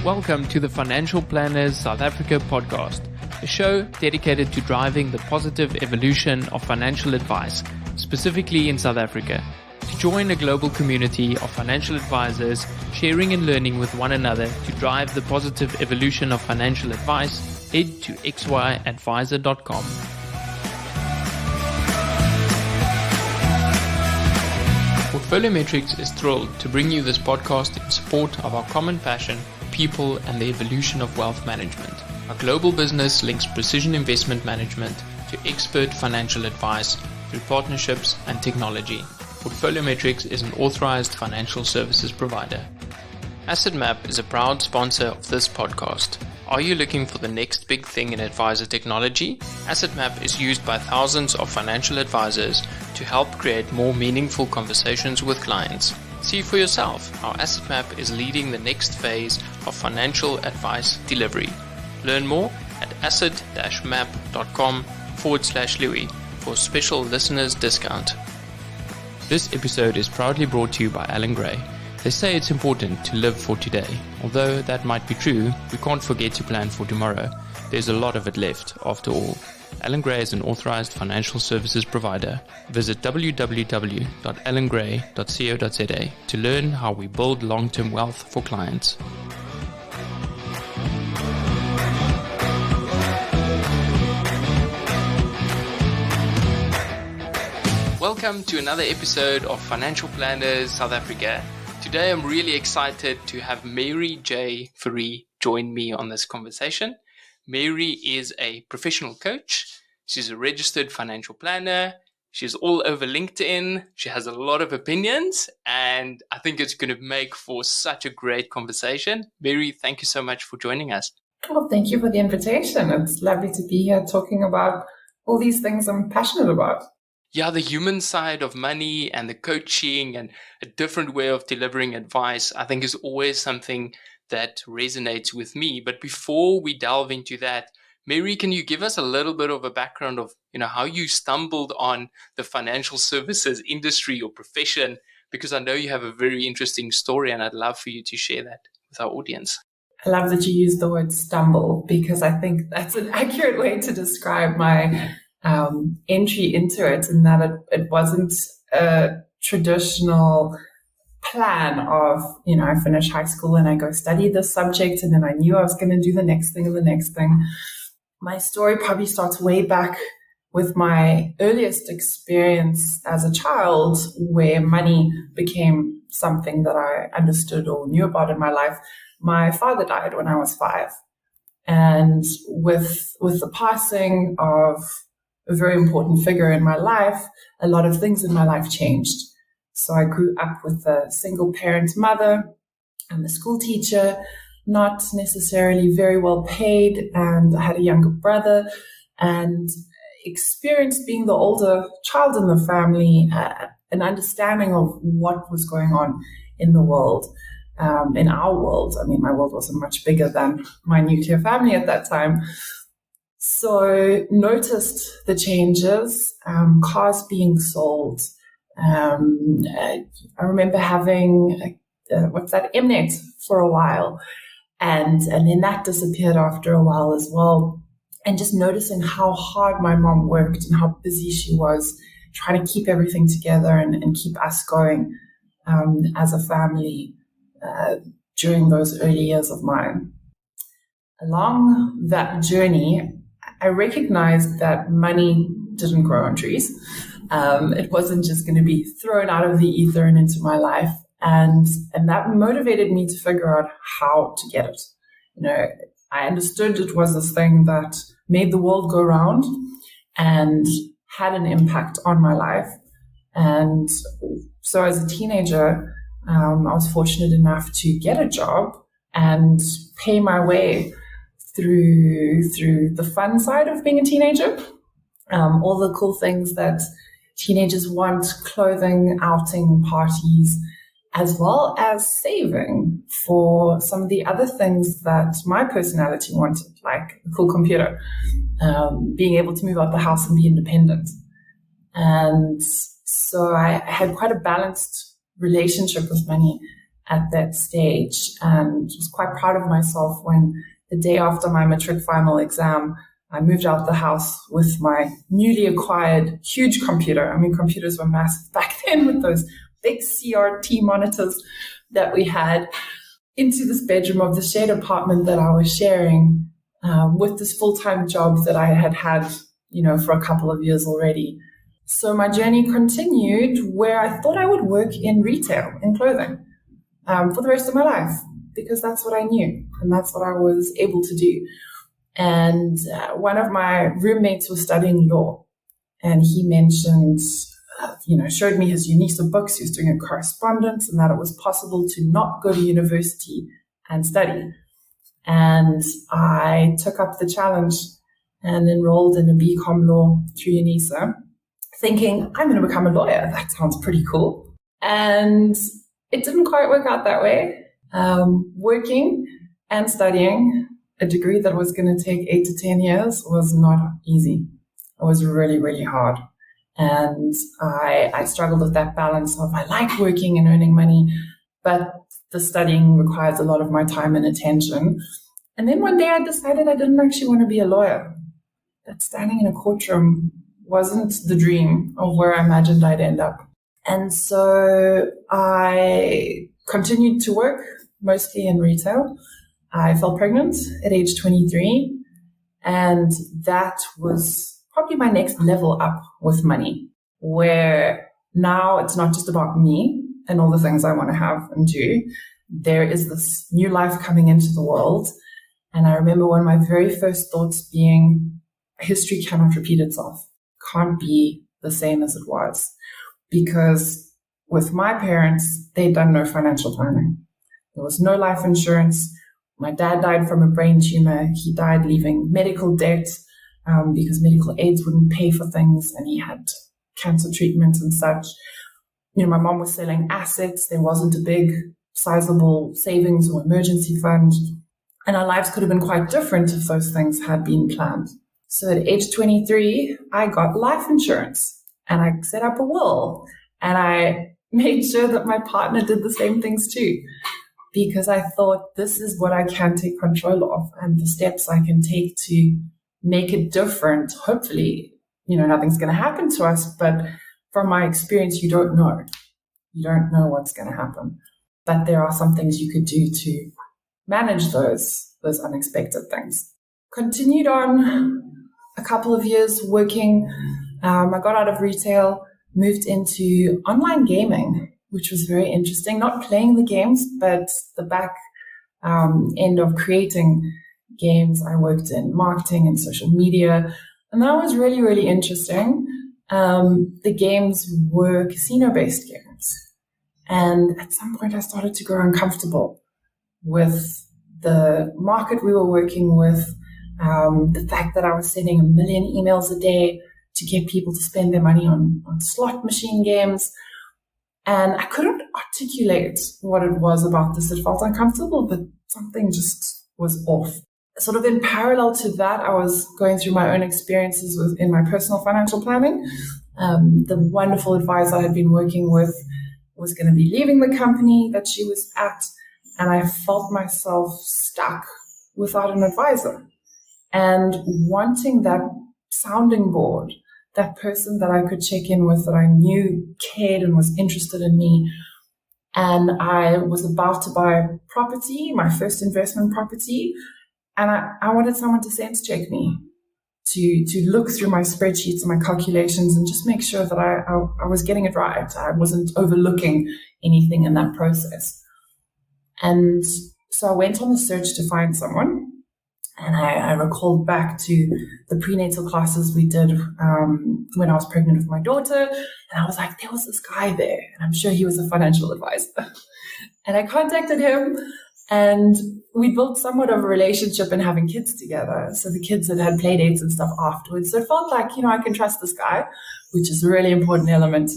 Welcome to the Financial Planners South Africa podcast, a show dedicated to driving the positive evolution of financial advice, specifically in South Africa. To join a global community of financial advisors, sharing and learning with one another to drive the positive evolution of financial advice, head to xyadvisor.com. Portfolio Metrics is thrilled to bring you this podcast in support of our common passion, people, and the evolution of wealth management. Our global business links precision investment management to expert financial advice through partnerships and technology. Portfolio Metrics is an authorized financial services provider. AssetMap is a proud sponsor of this podcast. Are you looking for the next big thing in advisor technology? AssetMap is used by thousands of financial advisors to help create more meaningful conversations with clients. See for yourself how AssetMap is leading the next phase of financial advice delivery. Learn more at asset-map.com/Louis for a special listeners discount. This episode is proudly brought to you by Alan Gray. They say it's important to live for today. Although that might be true, we can't forget to plan for tomorrow. There's a lot of it left, after all. Alan Gray is an authorized financial services provider. Visit www.alangray.co.za to learn how we build long-term wealth for clients. Welcome to another episode of Financial Planners South Africa. Today I'm really excited to have Mary J Fourie join me on this conversation. Mary is a professional coach. She's a registered financial planner. She's all over LinkedIn. She has a lot of opinions, and I think it's going to make for such a great conversation. Mary, thank you so much for joining us. Well, thank you for the invitation. It's lovely to be here talking about all these things I'm passionate about. Yeah, the human side of money and the coaching and a different way of delivering advice, I think is always something that resonates with me. But before we delve into that, Mary, can you give us a little bit of a background of, how you stumbled on the financial services industry or profession? Because I know you have a very interesting story and I'd love for you to share that with our audience. I love that you use the word stumble because I think that's an accurate way to describe my entry into it, and that it wasn't a traditional plan of, I finish high school and I go study this subject and then I knew I was going to do the next thing and the next thing. My story probably starts way back with my earliest experience as a child where money became something that I understood or knew about in my life. My father died when I was 5. And with the passing of a very important figure in my life, a lot of things in my life changed. So I grew up with a single parent mother and a school teacher, not necessarily very well paid, and I had a younger brother, and experienced being the older child in the family, an understanding of what was going on in the world, in our world. I mean, my world wasn't much bigger than my nuclear family at that time. So noticed the changes, cars being sold. I remember having Mnet for a while, and then that disappeared after a while as well. And just noticing how hard my mom worked and how busy she was trying to keep everything together and keep us going as a family during those early years of mine. Along that journey, I recognized that money didn't grow on trees. It wasn't just going to be thrown out of the ether and into my life. And that motivated me to figure out how to get it. I understood it was this thing that made the world go round and had an impact on my life. And so as a teenager, I was fortunate enough to get a job and pay my way through the fun side of being a teenager. All the cool things that teenagers want, clothing, outing, parties, as well as saving for some of the other things that my personality wanted, like a cool computer, being able to move out the house and be independent. And so I had quite a balanced relationship with money at that stage, and was quite proud of myself when the day after my matric final exam, I moved out the house with my newly acquired huge computer. I mean, computers were massive back then with those big CRT monitors that we had, into this bedroom of the shared apartment that I was sharing with this full-time job that I had had, for a couple of years already. So my journey continued where I thought I would work in retail, in clothing, for the rest of my life, because that's what I knew and that's what I was able to do. And one of my roommates was studying law, and he mentioned, showed me his UNISA books. He was doing a correspondence, and that it was possible to not go to university and study. And I took up the challenge and enrolled in a BCom law through UNISA, thinking, I'm going to become a lawyer. That sounds pretty cool. And it didn't quite work out that way. Working and studying a degree that was going to take 8 to 10 years was not easy. It was really, really hard. And I struggled with that balance of, I like working and earning money, but the studying requires a lot of my time and attention. And then one day I decided I didn't actually want to be a lawyer. That standing in a courtroom wasn't the dream of where I imagined I'd end up. And so I continued to work, mostly in retail. I fell pregnant at age 23, and that was probably my next level up with money, where now it's not just about me and all the things I want to have and do. There is this new life coming into the world. And I remember one of my very first thoughts being, history cannot repeat itself, can't be the same as it was. Because with my parents, they'd done no financial planning. There was no life insurance. My dad died from a brain tumor. He died leaving medical debt because medical aids wouldn't pay for things, and he had cancer treatment and such. My mom was selling assets. There wasn't a big, sizable savings or emergency fund. And our lives could have been quite different if those things had been planned. So at age 23, I got life insurance, and I set up a will, and I made sure that my partner did the same things too, because I thought, this is what I can take control of and the steps I can take to make it different. Hopefully, nothing's going to happen to us, but from my experience, you don't know. You don't know what's going to happen. But there are some things you could do to manage those unexpected things. Continued on a couple of years working. I got out of retail, moved into online gaming, which was very interesting. Not playing the games, but the back end of creating games. I worked in marketing and social media, and that was really, really interesting. The games were casino-based games. And at some point I started to grow uncomfortable with the market we were working with, the fact that I was sending 1 million emails a day to get people to spend their money on slot machine games. And I couldn't articulate what it was about this. It felt uncomfortable, but something just was off. Sort of in parallel to that, I was going through my own experiences in my personal financial planning. The wonderful advisor I had been working with was going to be leaving the company that she was at, and I felt myself stuck without an advisor. And wanting that sounding board, that person that I could check in with, that I knew cared and was interested in me. And I was about to buy property, my first investment property, and I wanted someone to sense check me, to look through my spreadsheets and my calculations and just make sure that I was getting it right. I wasn't overlooking anything in that process. And so I went on a search to find someone. And I recalled back to the prenatal classes we did when I was pregnant with my daughter. And I was like, there was this guy there, and I'm sure he was a financial advisor. And I contacted him, and we built somewhat of a relationship in having kids together. So the kids had play dates and stuff afterwards. So it felt like, I can trust this guy, which is a really important element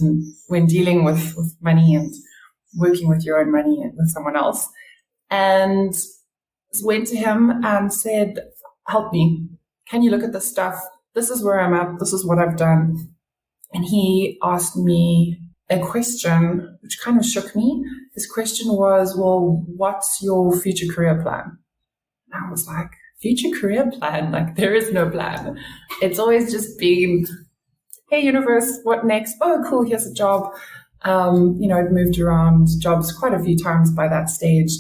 when dealing with money and working with your own money and with someone else. And went to him and said, help me. Can you look at this stuff? This is where I'm at. This is what I've done. And he asked me a question which kind of shook me. His question was, well, what's your future career plan? And I was like, future career plan? Like, there is no plan. It's always just been, hey, universe, what next? Oh, cool, here's a job. I'd moved around jobs quite a few times by that stage,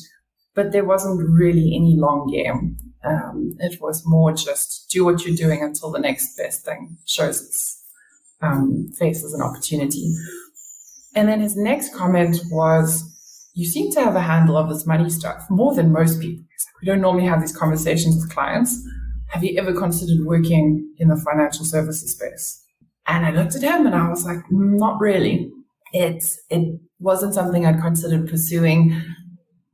but there wasn't really any long game. It was more just do what you're doing until the next best thing shows its face as an opportunity. And then his next comment was, you seem to have a handle of this money stuff more than most people. We don't normally have these conversations with clients. Have you ever considered working in the financial services space? And I looked at him and I was like, not really. It wasn't something I'd considered pursuing.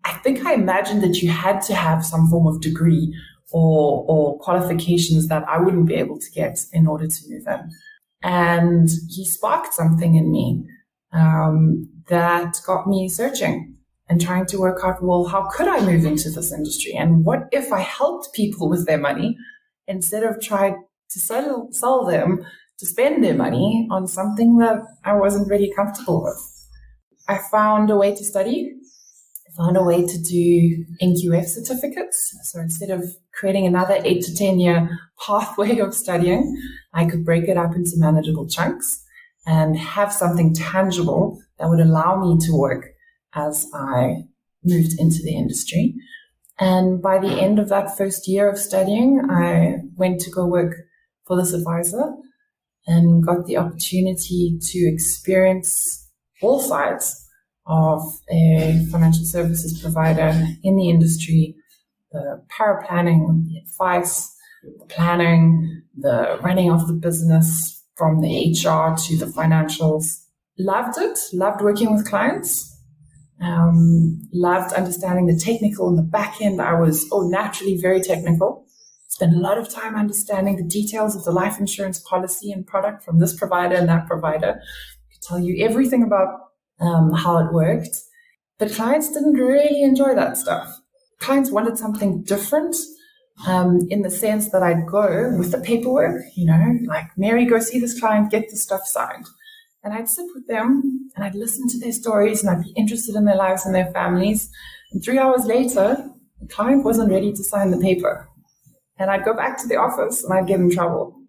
I think I imagined that you had to have some form of degree or qualifications that I wouldn't be able to get in order to move in. And he sparked something in me that got me searching and trying to work out, well, how could I move into this industry? And what if I helped people with their money instead of trying to sell them to spend their money on something that I wasn't really comfortable with? I found a way to study. I found a way to do NQF certificates. So instead of creating another 8 to 10 year pathway of studying, I could break it up into manageable chunks and have something tangible that would allow me to work as I moved into the industry. And by the end of that first year of studying, I went to go work for this advisor and got the opportunity to experience all sides of a financial services provider in the industry, the paraplanning, the advice, the planning, the running of the business from the HR to the financials. Loved it, loved working with clients, loved understanding the technical and the back end. I was naturally very technical. Spent a lot of time understanding the details of the life insurance policy and product from this provider and that provider. I could tell you everything about how it worked. But clients didn't really enjoy that stuff. Clients wanted something different in the sense that I'd go with the paperwork, like, Mary, go see this client, get the stuff signed. And I'd sit with them and I'd listen to their stories and I'd be interested in their lives and their families. And 3 hours later, the client wasn't ready to sign the paper. And I'd go back to the office and I'd get in trouble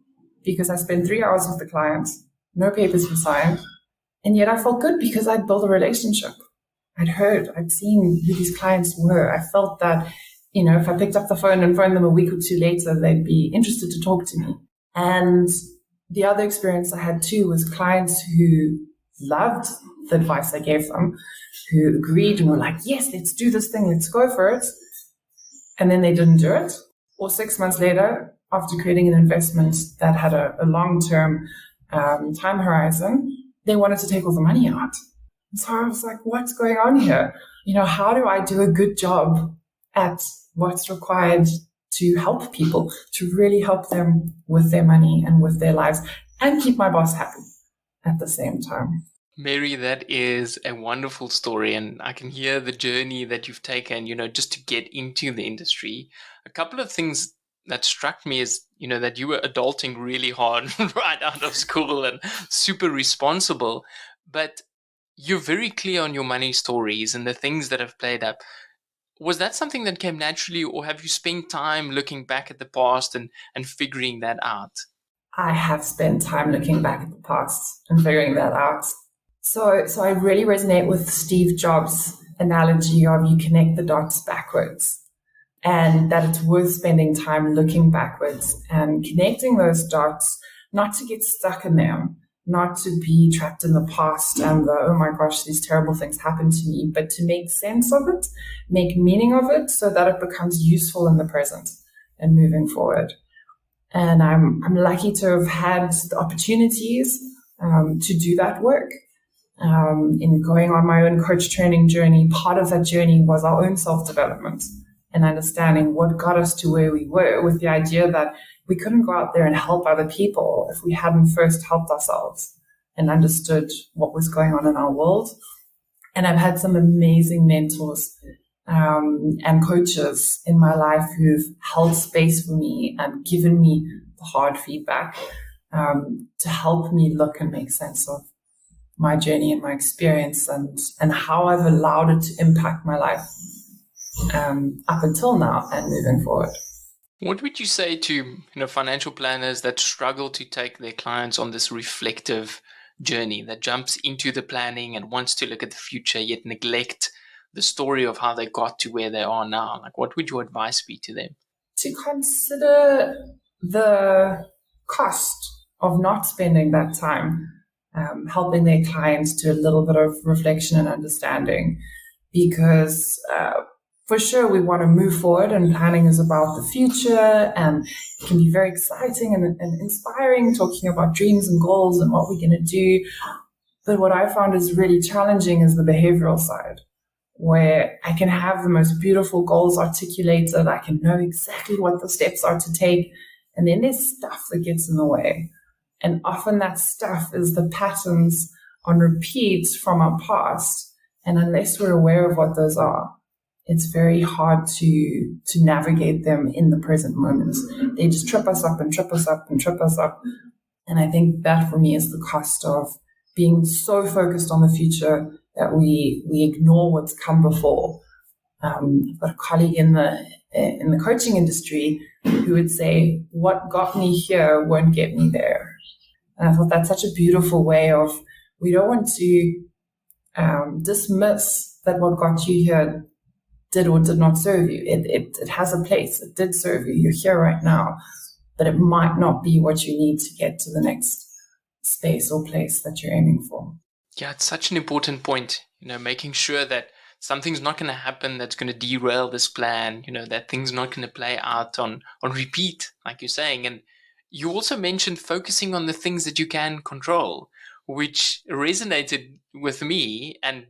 because I spent 3 hours with the client, no papers were signed. And yet I felt good because I'd built a relationship. I'd seen who these clients were. I felt that, if I picked up the phone and phoned them a week or two later, they'd be interested to talk to me. And the other experience I had too was clients who loved the advice I gave them, who agreed and were like, yes, let's do this thing, let's go for it. And then they didn't do it. Or 6 months later, after creating an investment that had a long-term time horizon, they wanted to take all the money out. And so I was like, what's going on here? How do I do a good job at what's required to help people, to really help them with their money and with their lives and keep my boss happy at the same time? Mary, that is a wonderful story, and I can hear the journey that you've taken, just to get into the industry. A couple of things that struck me is, that you were adulting really hard right out of school and super responsible, but you're very clear on your money stories and the things that have played up. Was that something that came naturally, or have you spent time looking back at the past and figuring that out? I have spent time looking back at the past and figuring that out. So I really resonate with Steve Jobs' analogy of you connect the dots backwards, and that it's worth spending time looking backwards and connecting those dots, not to get stuck in them, not to be trapped in the past and oh my gosh, these terrible things happened to me, but to make sense of it, make meaning of it so that it becomes useful in the present and moving forward. And I'm lucky to have had the opportunities to do that work. In going on my own coach training journey, part of that journey was our own self-development and understanding what got us to where we were, with the idea that we couldn't go out there and help other people if we hadn't first helped ourselves and understood what was going on in our world. And I've had some amazing mentors and coaches in my life who've held space for me and given me the hard feedback to help me look and make sense of my journey and my experience and how I've allowed it to impact my life up until now and moving forward. What would you say to financial planners that struggle to take their clients on this reflective journey that jumps into the planning and wants to look at the future yet neglect the story of how they got to where they are now? Like, what would your advice be to them? To consider the cost of not spending that time helping their clients do a little bit of reflection and understanding, because for sure, we want to move forward, and planning is about the future, and it can be very exciting and inspiring, talking about dreams and goals and what we're going to do. But what I found is really challenging is the behavioral side, where I can have the most beautiful goals articulated, I can know exactly what the steps are to take, and then there's stuff that gets in the way. And often that stuff is the patterns on repeat from our past, and unless we're aware of what those are, it's very hard to navigate them in the present moment. They just trip us up and trip us up and trip us up. And I think that for me is the cost of being so focused on the future that we ignore what's come before. I've got a colleague in the coaching industry who would say, what got me here won't get me there. And I thought that's such a beautiful way of, we don't want to dismiss that what got you here did or did not serve you. It has a place. It did serve you. You're here right now, but it might not be what you need to get to the next space or place that you're aiming for. Yeah, it's such an important point, making sure that something's not going to happen that's going to derail this plan, that thing's not going to play out on repeat, like you're saying. And you also mentioned focusing on the things that you can control, which resonated with me. And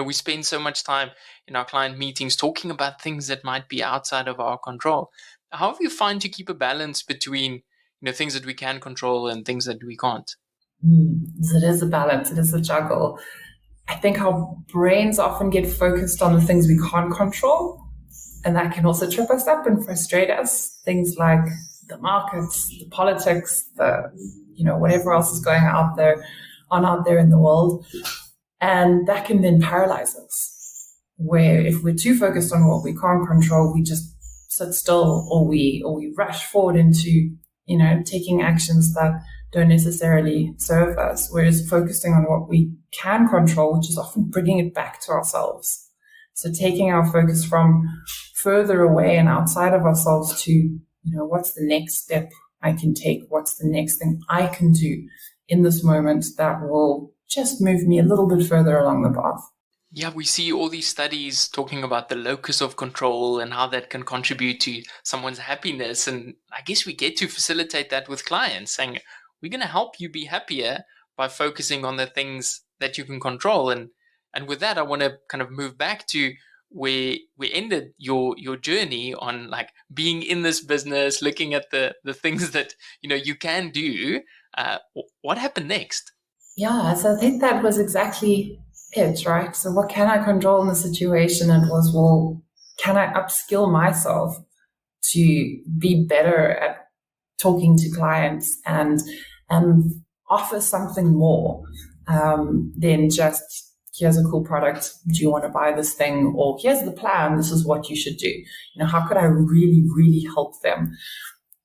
we spend so much time in our client meetings talking about things that might be outside of our control. How do you find to keep a balance between, things that we can control and things that we can't? It is a balance. It is a juggle. I think our brains often get focused on the things we can't control, and that can also trip us up and frustrate us. Things like the markets, the politics, whatever else is going out there in the world. And that can then paralyze us, where if we're too focused on what we can't control, we just sit still, or we rush forward into, taking actions that don't necessarily serve us. Whereas focusing on what we can control, which is often bringing it back to ourselves. So taking our focus from further away and outside of ourselves to, what's the next step I can take? What's the next thing I can do in this moment that will just move me a little bit further along the path? Yeah, we see all these studies talking about the locus of control and how that can contribute to someone's happiness. And I guess we get to facilitate that with clients, saying, we're going to help you be happier by focusing on the things that you can control. And with that, I want to kind of move back to where we ended your journey on, like, being in this business, looking at the things that, you can do. What happened next? Yeah, so I think that was exactly it, right? So what can I control in the situation? And was, well, can I upskill myself to be better at talking to clients and offer something more than just, here's a cool product, do you want to buy this thing? Or here's the plan, this is what you should do. How could I really, really help them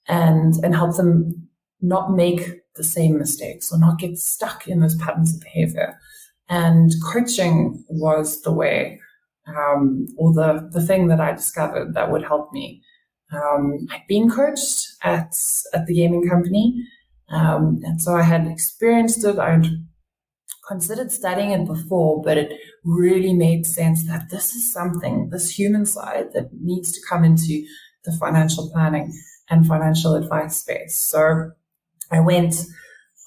and help them not make the same mistakes or not get stuck in those patterns of behavior? And coaching was the way, or the thing that I discovered that would help me. I'd been coached at the gaming company, and so I had experienced it. I'd considered studying it before, but it really made sense that this is something, this human side, that needs to come into the financial planning and financial advice space. So I went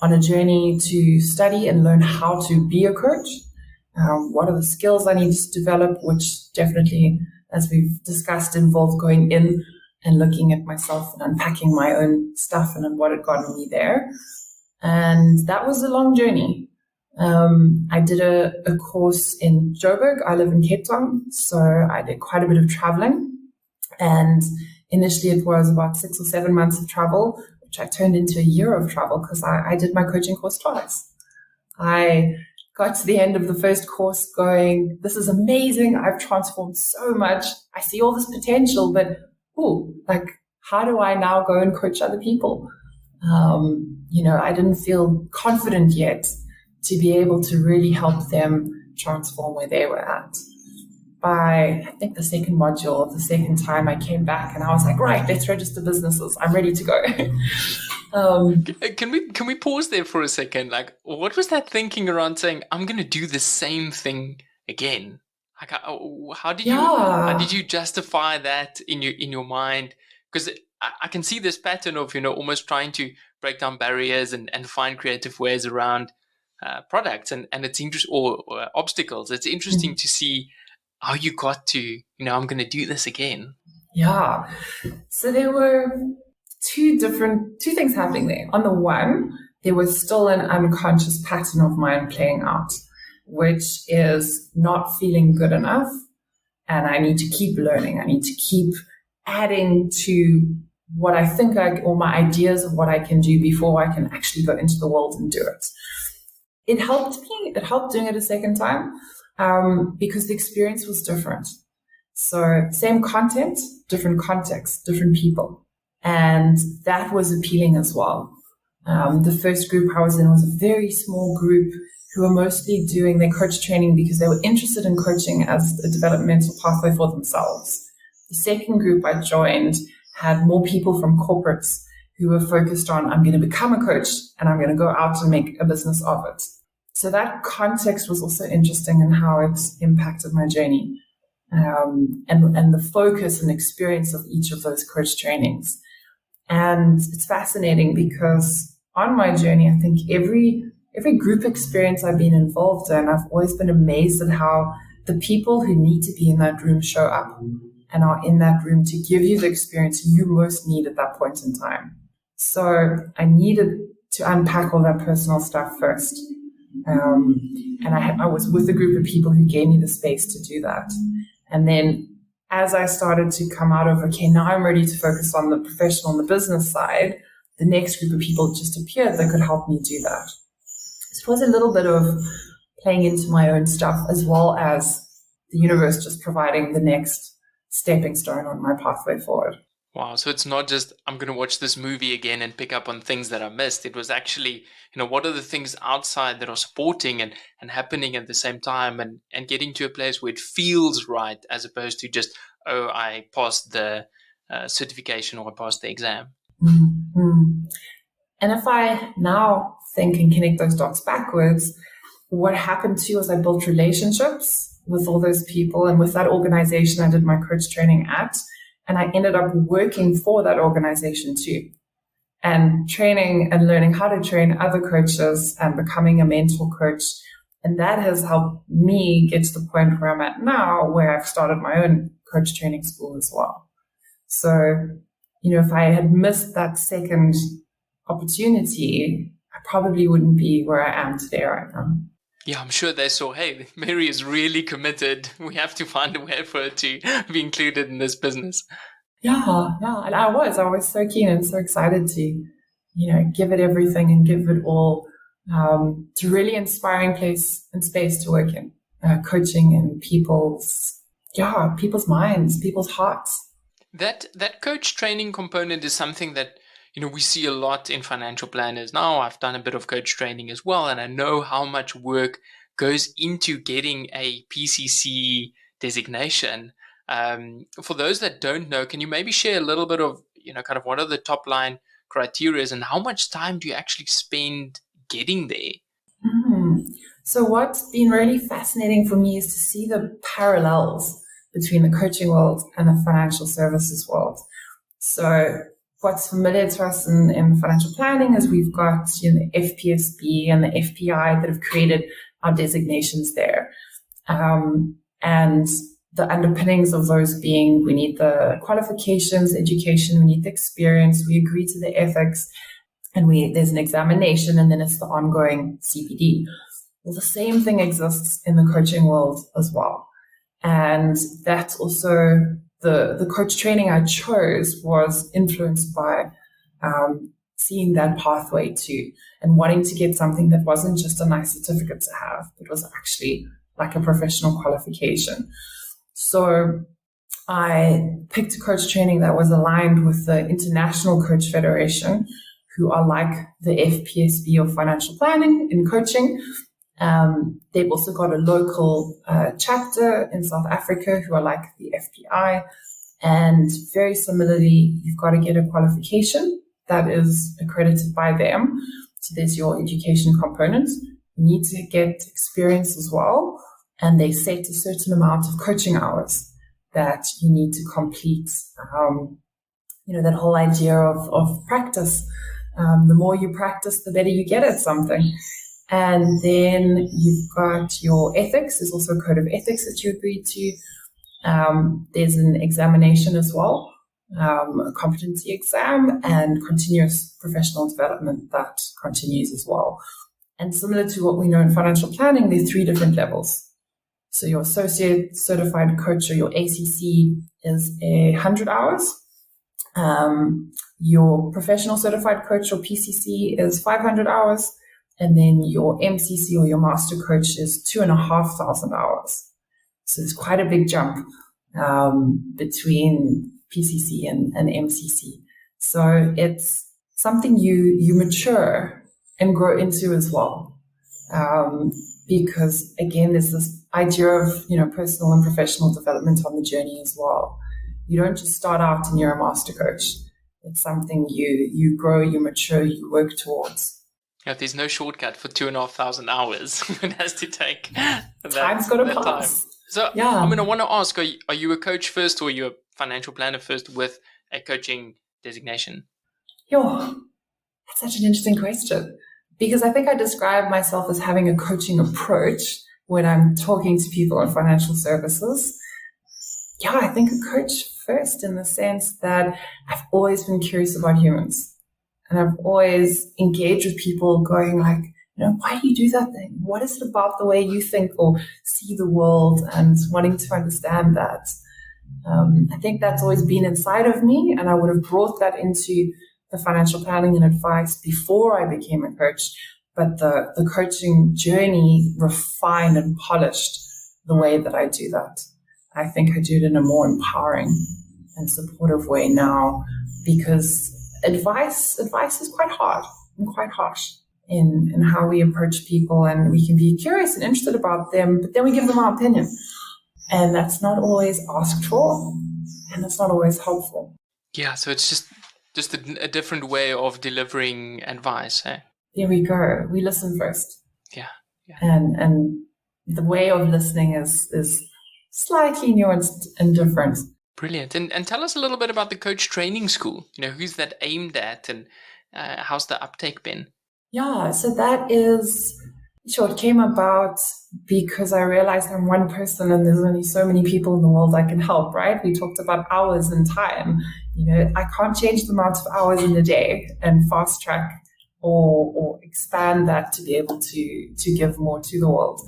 on a journey to study and learn how to be a coach. What are the skills I need to develop, which definitely, as we've discussed, involved going in and looking at myself and unpacking my own stuff and what had gotten me there. And that was a long journey. I did a course in Joburg. I live in Cape Town, so I did quite a bit of traveling. And initially it was about 6 or 7 months of travel, which I turned into a year of travel because I did my coaching course twice. I got to the end of the first course going, this is amazing. I've transformed so much. I see all this potential, but how do I now go and coach other people? I didn't feel confident yet to be able to really help them transform where they were at. By, I think, the second module of the second time, I came back and I was like, right, let's register businesses. I'm ready to go. Can we pause there for a second? Like, what was that thinking around saying, I'm going to do the same thing again? Like, how did you justify that in your mind? Because I can see this pattern of, almost trying to break down barriers and find creative ways around products and it's interesting, or obstacles. It's interesting to see how you got to, I'm going to do this again. Yeah. So there were two things happening there. On the one, there was still an unconscious pattern of mine playing out, which is not feeling good enough. And I need to keep learning. I need to keep adding to what I think or my ideas of what I can do before I can actually go into the world and do it. It helped me. It helped doing it a second time because the experience was different. So same content, different context, different people. And that was appealing as well. The first group I was in was a very small group who were mostly doing their coach training because they were interested in coaching as a developmental pathway for themselves. The second group I joined had more people from corporates who were focused on, I'm going to become a coach and I'm going to go out and make a business of it. So that context was also interesting in how it's impacted my journey and the focus and experience of each of those coach trainings. And it's fascinating because on my journey, I think every group experience I've been involved in, I've always been amazed at how the people who need to be in that room show up and are in that room to give you the experience you most need at that point in time. So I needed to unpack all that personal stuff first. And I was with a group of people who gave me the space to do that. And then as I started to come out of, okay, now I'm ready to focus on the professional and the business side, the next group of people just appeared that could help me do that. So it was a little bit of playing into my own stuff as well as the universe just providing the next stepping stone on my pathway forward. Wow. So it's not just, I'm going to watch this movie again and pick up on things that I missed. It was actually, what are the things outside that are supporting and happening at the same time and getting to a place where it feels right as opposed to just, oh, I passed the certification or I passed the exam. Mm-hmm. And if I now think and connect those dots backwards, what happened too is I built relationships with all those people and with that organization I did my coach training at. And I ended up working for that organization too, and training and learning how to train other coaches and becoming a mentor coach. And that has helped me get to the point where I'm at now, where I've started my own coach training school as well. So, if I had missed that second opportunity, I probably wouldn't be where I am today right now. Yeah, I'm sure they saw, hey, Mary is really committed. We have to find a way for her to be included in this business. Yeah. And I was so keen and so excited to, give it everything and give it all to really inspiring place and space to work in, coaching and people's minds, people's hearts. That coach training component is something that we see a lot in financial planners now. I've done a bit of coach training as well, and I know how much work goes into getting a PCC designation. For those that don't know, can you maybe share a little bit of, kind of what are the top line criteria and how much time do you actually spend getting there? So what's been really fascinating for me is to see the parallels between the coaching world and the financial services world. So what's familiar to us in financial planning is we've got the FPSB and the FPI that have created our designations there. And the underpinnings of those being we need the qualifications, education, we need the experience, we agree to the ethics, and there's an examination, and then it's the ongoing CPD. Well, the same thing exists in the coaching world as well. And that's also the coach training I chose was influenced by seeing that pathway too, and wanting to get something that wasn't just a nice certificate to have, but was actually like a professional qualification. So I picked a coach training that was aligned with the International Coach Federation, who are like the FPSB of financial planning in coaching. They've also got a local chapter in South Africa who are like the FPI. And very similarly, you've got to get a qualification that is accredited by them. So there's your education component. You need to get experience as well. And they set a certain amount of coaching hours that you need to complete. That whole idea of practice. The more you practice, the better you get at something. And then you've got your ethics. There's also a code of ethics that you agree to. There's an examination as well, a competency exam, and continuous professional development that continues as well. And similar to what we know in financial planning, there are 3 different levels. So your associate certified coach, or your ACC, is 100 hours. Your professional certified coach, or PCC, is 500 hours. And then your MCC, or your master coach, is 2,500 hours. So it's quite a big jump between PCC and MCC. So it's something you mature and grow into as well. Because again, there's this idea of, personal and professional development on the journey as well. You don't just start out and you're a master coach. It's something you grow, you mature, you work towards. Yeah, there's no shortcut for 2,500 hours. It has to take time's got to pass. Time. So, yeah. I want to ask, are you a coach first, or are you a financial planner first with a coaching designation? That's such an interesting question, because I think I describe myself as having a coaching approach when I'm talking to people in financial services. I think a coach first, in the sense that I've always been curious about humans. And I've always engaged with people going like, why do you do that thing? What is it about the way you think or see the world, and wanting to understand that? I think that's always been inside of me, and I would have brought that into the financial planning and advice before I became a coach. But the coaching journey refined and polished the way that I do that. I think I do it in a more empowering and supportive way now, because advice is quite hard and quite harsh in how we approach people, and we can be curious and interested about them, but then we give them our opinion, and that's not always asked for, and that's not always helpful. Yeah, so it's just a different way of delivering advice. There we go. We listen first. Yeah. And the way of listening is slightly nuanced and different. Brilliant. And tell us a little bit about the coach training school. Who's that aimed at, and how's the uptake been? Yeah, so that is, it came about because I realized I'm one person and there's only so many people in the world I can help, right? We talked about hours and time. I can't change the amount of hours in a day and fast track or expand that to be able to give more to the world.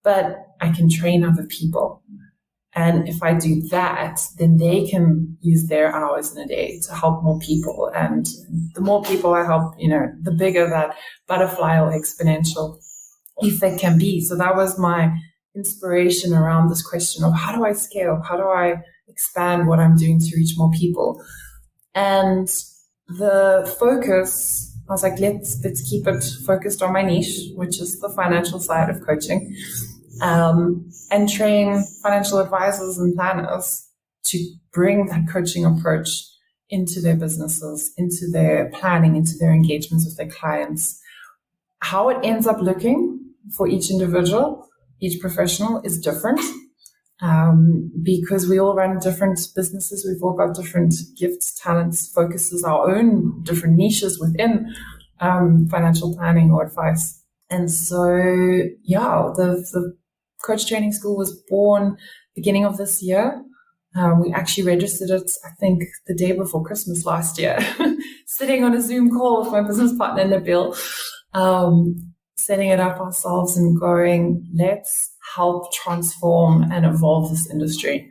But I can train other people. And if I do that, then they can use their hours in a day to help more people. And the more people I help, the bigger that butterfly or exponential effect can be. So that was my inspiration around this question of how do I scale? How do I expand what I'm doing to reach more people? And the focus, I was like, let's keep it focused on my niche, which is the financial side of coaching. And train financial advisors and planners to bring that coaching approach into their businesses, into their planning, into their engagements with their clients. How it ends up looking for each individual, each professional, is different, because we all run different businesses. We've all got different gifts, talents, focuses, our own different niches within financial planning or advice. And so, the Coach Training School was born beginning of this year. We actually registered it, I think, the day before Christmas last year, sitting on a Zoom call with my business partner, Nabil, setting it up ourselves and going, let's help transform and evolve this industry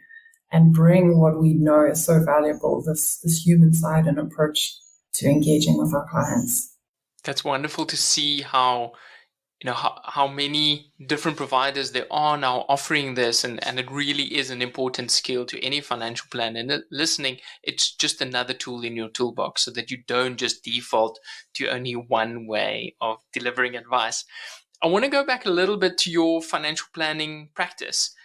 and bring what we know is so valuable, this human side and approach to engaging with our clients. That's wonderful to see how how many different providers there are now offering this, and it really is an important skill to any financial plan. And listening, it's just another tool in your toolbox so that you don't just default to only one way of delivering advice. I want to go back a little bit to your financial planning practice.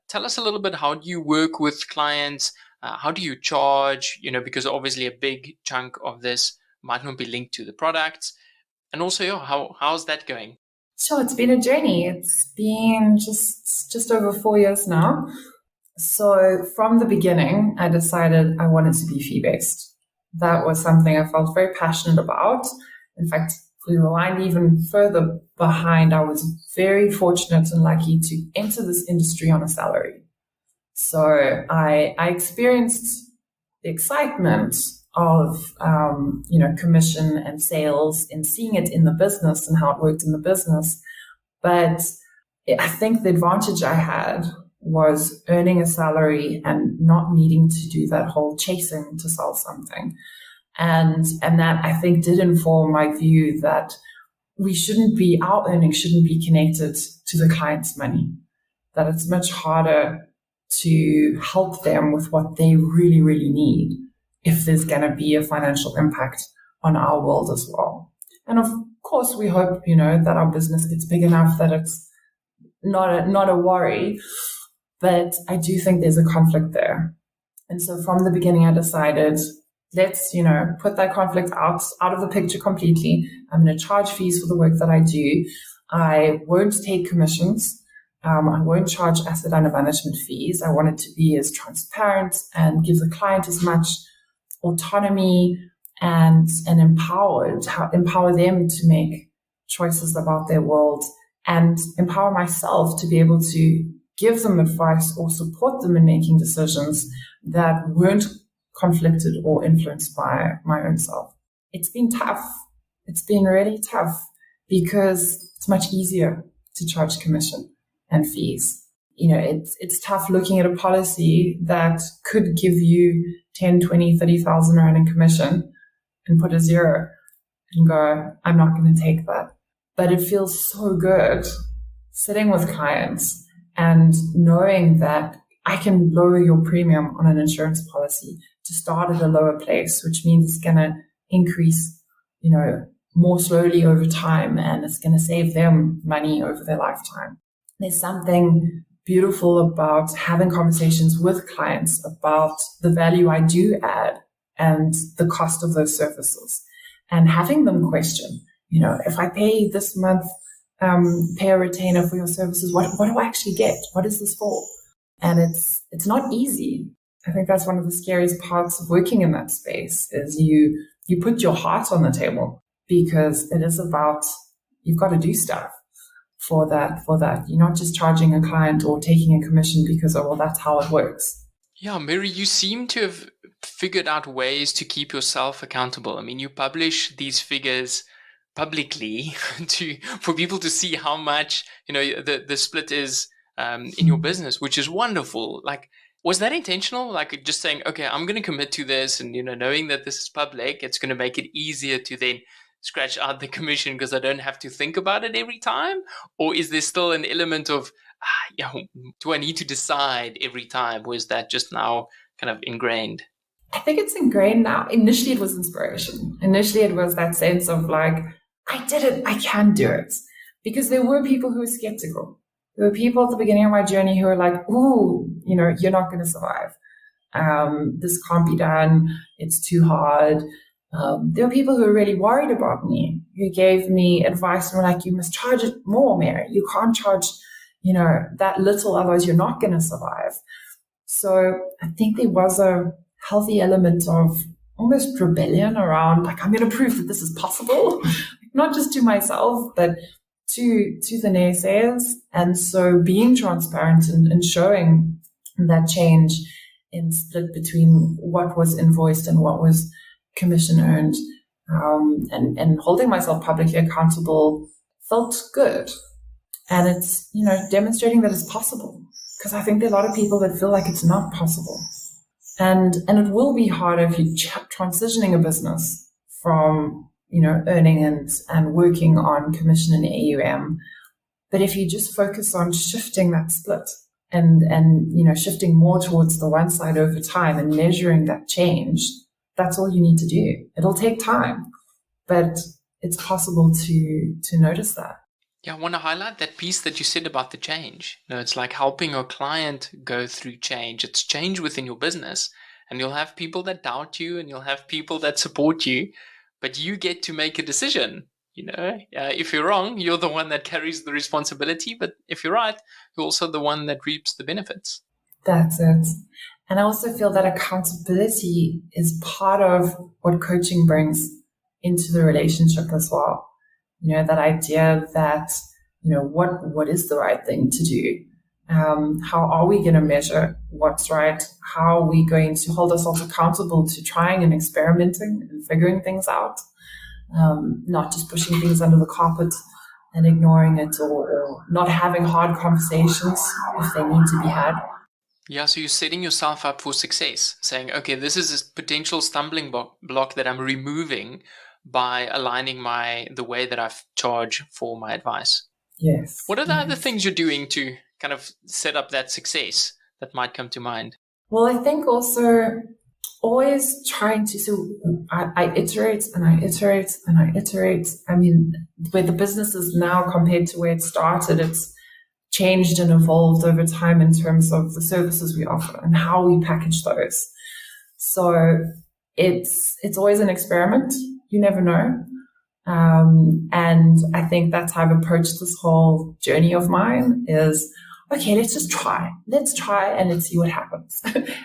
Tell us a little bit, how do you work with clients? How do you charge? Because obviously a big chunk of this might not be linked to the products. And also, how's that going? Sure, it's been a journey. It's been just over 4 years now. So from the beginning, I decided I wanted to be fee-based. That was something I felt very passionate about. In fact, if we rewind even further behind, I was very fortunate and lucky to enter this industry on a salary. So I experienced the excitement of commission and sales and seeing it in the business and how it worked in the business. But I think the advantage I had was earning a salary and not needing to do that whole chasing to sell something. And that, I think, did inform my view that our earnings shouldn't be connected to the client's money, that it's much harder to help them with what they really, really need if there's going to be a financial impact on our world as well. And of course, we hope, that our business gets big enough that it's not a worry, but I do think there's a conflict there. And so from the beginning, I decided, let's, put that conflict out of the picture completely. I'm going to charge fees for the work that I do. I won't take commissions. I won't charge asset under management fees. I want it to be as transparent and give the client as much autonomy and empower them to make choices about their world, and empower myself to be able to give them advice or support them in making decisions that weren't conflicted or influenced by my own self. It's been tough. It's been really tough because it's much easier to charge commission and fees. It's tough looking at a policy that could give you 10, 20, 30,000 Rand in commission and put a zero and go, I'm not going to take that. But it feels so good sitting with clients and knowing that I can lower your premium on an insurance policy to start at a lower place, which means it's going to increase, more slowly over time, and it's going to save them money over their lifetime. There's something beautiful about having conversations with clients about the value I do add and the cost of those services, and having them question, if I pay this month, pay a retainer for your services, what do I actually get? What is this for? And it's not easy. I think that's one of the scariest parts of working in that space is you put your heart on the table, because it is about, you've got to do stuff for that. You're not just charging a client or taking a commission because, that's how it works. Yeah, Mary, you seem to have figured out ways to keep yourself accountable. I mean, you publish these figures publicly for people to see how much, the split is in your business, which is wonderful. Like, was that intentional? Like just saying, okay, I'm going to commit to this, and, knowing that this is public, it's going to make it easier to then scratch out the commission because I don't have to think about it every time? Or is there still an element of, do I need to decide every time? Or is that just now kind of ingrained? I think it's ingrained now. Initially, it was inspiration. Initially, it was that sense of like, I did it, I can do it. Because there were people who were skeptical. There were people at the beginning of my journey who were like, ooh, you're not going to survive. This can't be done. It's too hard. There were people who were really worried about me, who gave me advice and were like, you must charge it more, Mary. You can't charge, that little, otherwise you're not going to survive. So I think there was a healthy element of almost rebellion around, like, I'm going to prove that this is possible, not just to myself, but to the naysayers. And so being transparent and showing that change in split between what was invoiced and what was commission earned, and holding myself publicly accountable felt good. And it's, demonstrating that it's possible, because I think there are a lot of people that feel like it's not possible. And it will be harder if you're transitioning a business from, earning and working on commission and AUM. But if you just focus on shifting that split and shifting more towards the one side over time and measuring that change, that's all you need to do. It'll take time, but it's possible to notice that. Yeah, I want to highlight that piece that you said about the change. It's like helping your client go through change. It's change within your business, and you'll have people that doubt you and you'll have people that support you, but you get to make a decision. If you're wrong, you're the one that carries the responsibility, but if you're right, you're also the one that reaps the benefits. That's it. And I also feel that accountability is part of what coaching brings into the relationship as well. That idea that, what is the right thing to do? How are we going to measure what's right? How are we going to hold ourselves accountable to trying and experimenting and figuring things out? Not just pushing things under the carpet and ignoring it, or not having hard conversations if they need to be had. Yeah, so you're setting yourself up for success, saying, okay, this is a potential stumbling block that I'm removing by aligning the way that I charge for my advice. Yes. What are the other things you're doing to kind of set up that success that might come to mind? Well, I think also always trying to, so I iterate and I iterate and I iterate. I mean, where the business is now compared to where it started, it's changed and evolved over time in terms of the services we offer and how we package those. So it's always an experiment. You never know. And I think that's how I've approached this whole journey of mine is, okay, let's just try. Let's try and let's see what happens.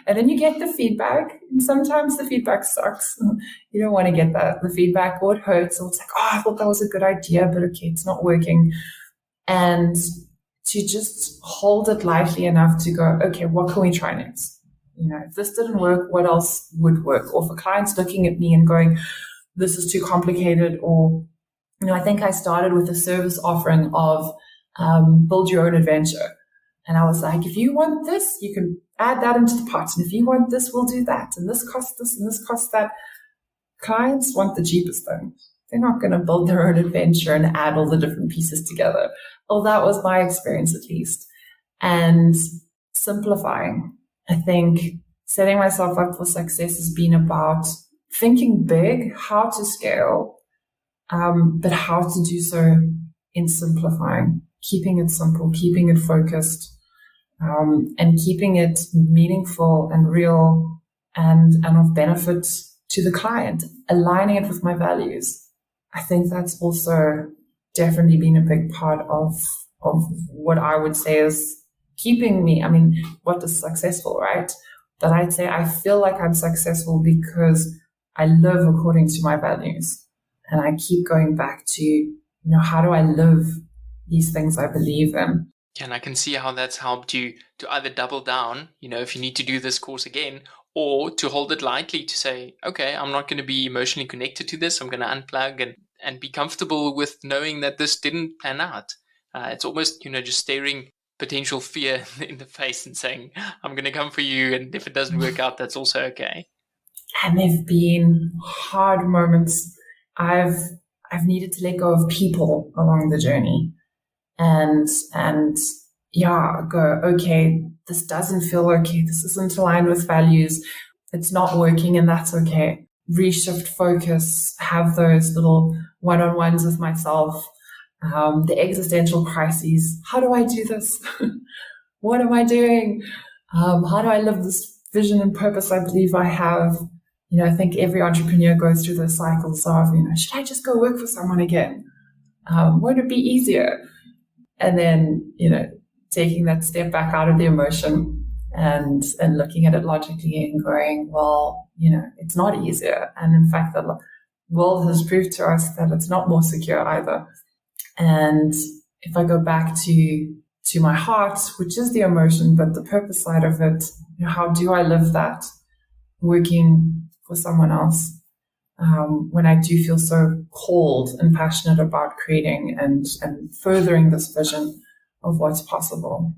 And then you get the feedback. And sometimes the feedback sucks. You don't want to get the feedback, or it hurts. Or it's like, I thought that was a good idea, but okay, it's not working. And to just hold it lightly enough to go, okay, what can we try next? If this didn't work, what else would work? Or for clients looking at me and going, this is too complicated, or, I think I started with a service offering of build your own adventure. And I was like, if you want this, you can add that into the pot. And if you want this, we'll do that. And this costs this and this costs that. Clients want the cheapest thing. They're not going to build their own adventure and add all the different pieces together. Oh, that was my experience at least. And simplifying. I think setting myself up for success has been about thinking big, how to scale, but how to do so in simplifying, keeping it simple, keeping it focused, and keeping it meaningful and real and of benefit to the client, aligning it with my values. I think that's also definitely been a big part of what I would say is keeping me, what is successful, right? But I'd say I feel like I'm successful because I live according to my values. And I keep going back to, how do I live these things I believe in? And I can see how that's helped you to either double down, if you need to do this course again, or to hold it lightly to say, okay, I'm not going to be emotionally connected to this. I'm going to unplug and be comfortable with knowing that this didn't pan out. It's almost, just staring potential fear in the face and saying, I'm going to come for you. And if it doesn't work out, that's also okay. And there've been hard moments. I've needed to let go of people along the journey and go, okay, this doesn't feel okay. This isn't aligned with values. It's not working, and that's okay. Reshift focus, have those little one-on-ones with myself. The existential crises. How do I do this? What am I doing? How do I live this vision and purpose I believe I have? I think every entrepreneur goes through those cycles of, should I just go work for someone again? Won't it be easier? And then, taking that step back out of the emotion and looking at it logically and going, well, it's not easier. And in fact, the world has proved to us that it's not more secure either. And if I go back to my heart, which is the emotion, but the purpose side of it, how do I live that working for someone else when I do feel so called and passionate about creating and furthering this vision of what's possible?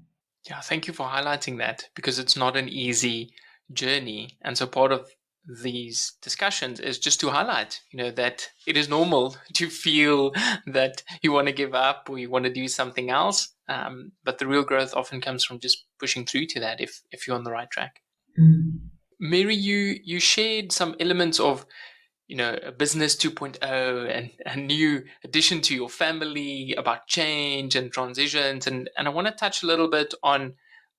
Yeah, thank you for highlighting that, because it's not an easy journey. And so part of these discussions is just to highlight, that it is normal to feel that you want to give up or you want to do something else. But the real growth often comes from just pushing through to that if you're on the right track. Mm. Mary, you shared some elements of a business 2.0 and a new addition to your family about change and transitions. And I want to touch a little bit on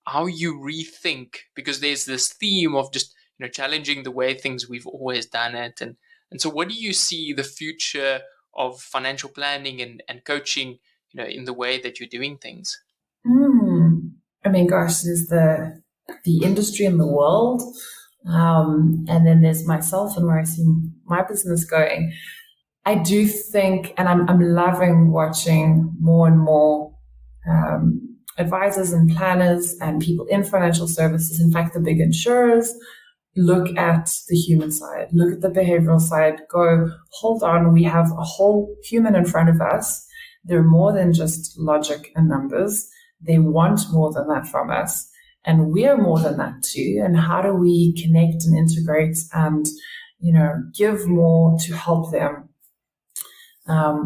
how you rethink, because there's this theme of just, challenging the way things we've always done it. And so what do you see the future of financial planning and coaching, in the way that you're doing things? I mean, gosh, there's the industry in the world. And then there's myself and where I see my business going. I do think, and I'm loving watching more and more advisors and planners and people in financial services, in fact, the big insurers, look at the human side, look at the behavioral side, go, hold on, we have a whole human in front of us. They're more than just logic and numbers. They want more than that from us. And we're more than that too. And how do we connect and integrate and, give more to help them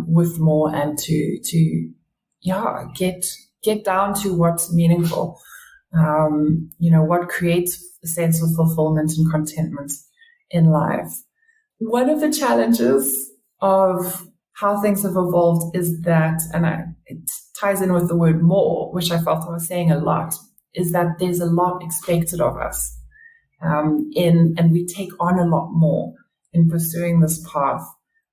with more and to get down to what's meaningful. What creates a sense of fulfillment and contentment in life. One of the challenges of how things have evolved is that, and it ties in with the word more, which I felt I was saying a lot, is that there's a lot expected of us, and we take on a lot more in pursuing this path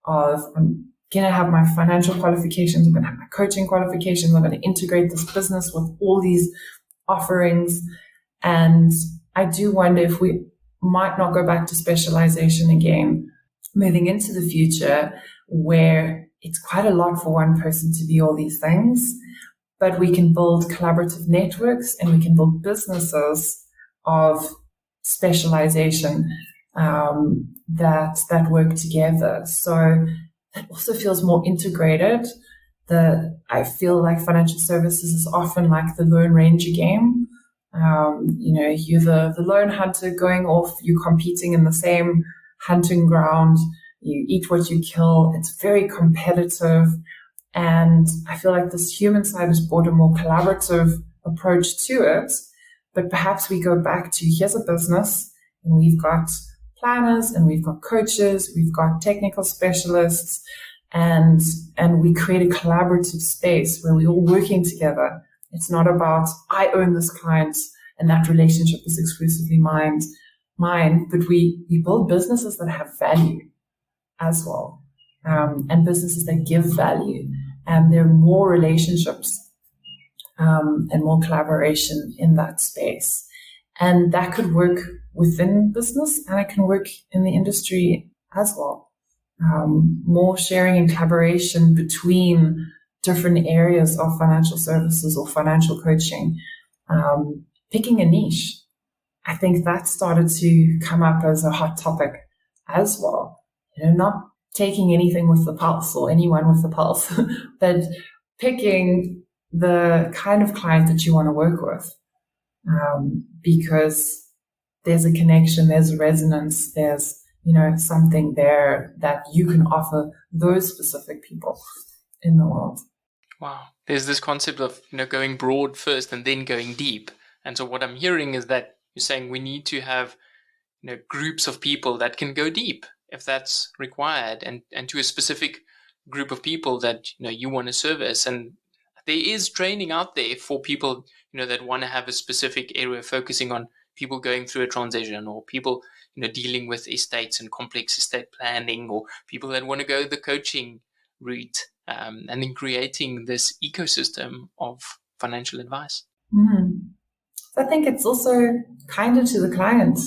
of, I'm going to have my financial qualifications, I'm going to have my coaching qualifications, I'm going to integrate this business with all these offerings. And I do wonder if we might not go back to specialization again, moving into the future where it's quite a lot for one person to be all these things, but we can build collaborative networks and we can build businesses of specialization that work together. So it also feels more integrated. I feel like financial services is often like the Lone Ranger game. You're the lone hunter going off, you're competing in the same hunting ground, you eat what you kill. It's very competitive. And I feel like this human side has brought a more collaborative approach to it. But perhaps we go back to, here's a business and we've got planners and we've got coaches, we've got technical specialists, and we create a collaborative space where we're all working together. It's not about, I own this client and that relationship is exclusively mine, but we build businesses that have value as well, and businesses that give value. And there are more relationships and more collaboration in that space. And that could work within business and it can work in the industry as well. More sharing and collaboration between different areas of financial services or financial coaching, picking a niche. I think that started to come up as a hot topic as well. Not taking anything with the pulse or anyone with the pulse, but picking the kind of client that you want to work with, because there's a connection, there's a resonance, there's something there that you can offer those specific people in the world. Wow. There's this concept of, going broad first and then going deep. And so what I'm hearing is that you're saying we need to have, groups of people that can go deep if that's required, and to a specific group of people that, you want to service. And there is training out there for people, that want to have a specific area focusing on people going through a transition, or people, dealing with estates and complex estate planning, or people that want to go the coaching route, and then creating this ecosystem of financial advice. I think it's also kinder to the client.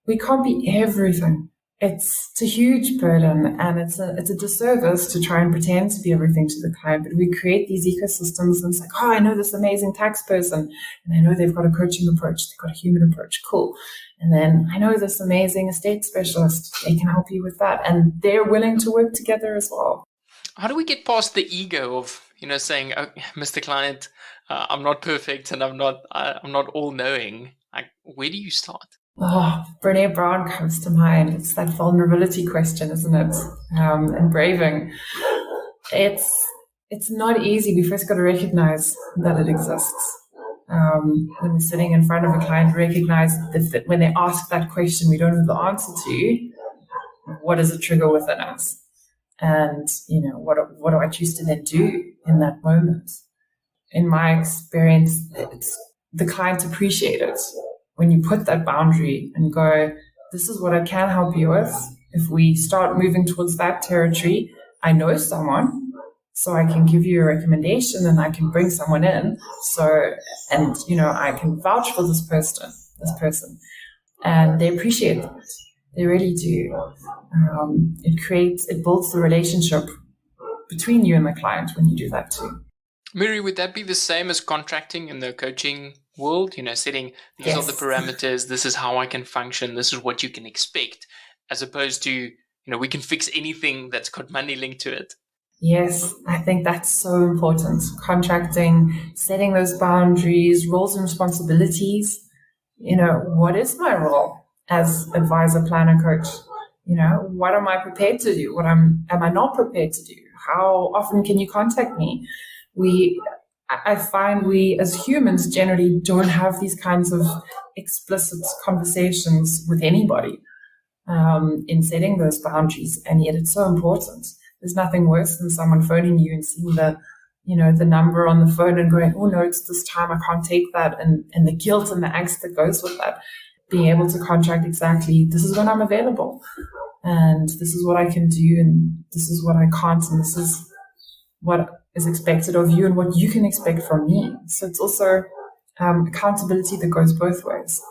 We can't be everything. It's a huge burden, and it's a disservice to try and pretend to be everything to the client. But we create these ecosystems, and it's like, oh, I know this amazing tax person, and I know they've got a coaching approach, they've got a human approach, cool. And then I know this amazing estate specialist, they can help you with that, and they're willing to work together as well. How do we get past the ego of, saying, oh, Mr. Client, I'm not perfect and I'm not all knowing? Like, where do you start? Oh, Brene Brown comes to mind. It's that vulnerability question, isn't it? And braving. It's not easy. We first got to recognize that it exists. When we're sitting in front of a client, recognize that when they ask that question we don't have the answer to, what is a trigger within us? And, what do I choose to then do in that moment? In my experience, the clients appreciate it. When you put that boundary and go, this is what I can help you with. If we start moving towards that territory, I know someone, so I can give you a recommendation and I can bring someone in. I can vouch for this person. And they appreciate that. They really do. It builds the relationship between you and the client when you do that too. Miri, would that be the same as contracting in the coaching world? Setting these are the parameters, this is how I can function, this is what you can expect, as opposed to, we can fix anything that's got money linked to it. Yes, I think that's so important. Contracting, setting those boundaries, roles and responsibilities. What is my role as advisor, planner, coach? What am I prepared to do? What am I not prepared to do? How often can you contact me? I find we as humans generally don't have these kinds of explicit conversations with anybody in setting those boundaries, and yet it's so important. There's nothing worse than someone phoning you and seeing the number on the phone and going, oh no, it's this time, I can't take that, and the guilt and the angst that goes with that. Being able to contract exactly, this is when I'm available, and this is what I can do, and this is what I can't, and this is what is expected of you and what you can expect from me. So it's also accountability that goes both ways.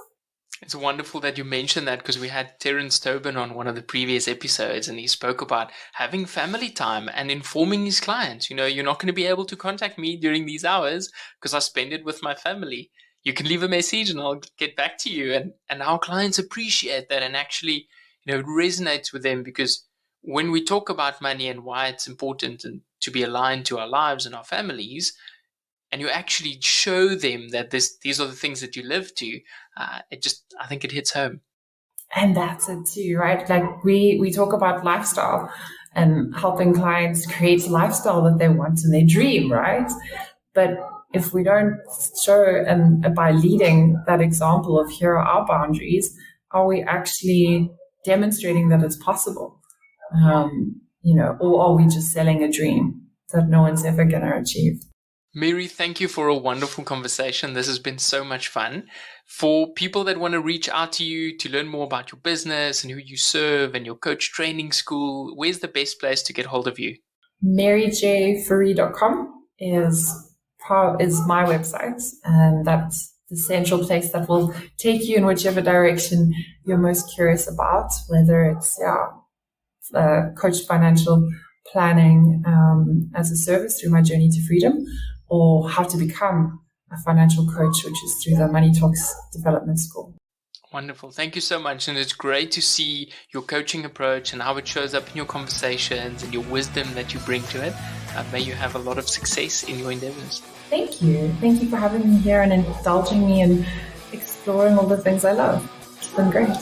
It's wonderful that you mentioned that, because we had Terence Tobin on one of the previous episodes, and he spoke about having family time and informing his clients. You're not going to be able to contact me during these hours because I spend it with my family. You can leave a message and I'll get back to you. And our clients appreciate that, and actually, it resonates with them, because when we talk about money and why it's important and to be aligned to our lives and our families, and you actually show them that these are the things that you live to, I think it hits home. And that's it too, right? Like we talk about lifestyle and helping clients create a lifestyle that they want and they dream, right? But if we don't show, and by leading that example of here are our boundaries, are we actually demonstrating that it's possible? Or are we just selling a dream that no one's ever going to achieve? Miri, thank you for a wonderful conversation. This has been so much fun. For people that want to reach out to you to learn more about your business and who you serve and your coach training school, where's the best place to get hold of you? maryjfourie.com is my website, and that's the central place that will take you in whichever direction you're most curious about, whether it's coach financial planning as a service through my journey to freedom, or how to become a financial coach, which is through the Money Talks Development School. Wonderful. Thank you so much. And it's great to see your coaching approach and how it shows up in your conversations and your wisdom that you bring to it. May you have a lot of success in your endeavors. Thank you. Thank you for having me here and indulging me in exploring all the things I love. It's been great.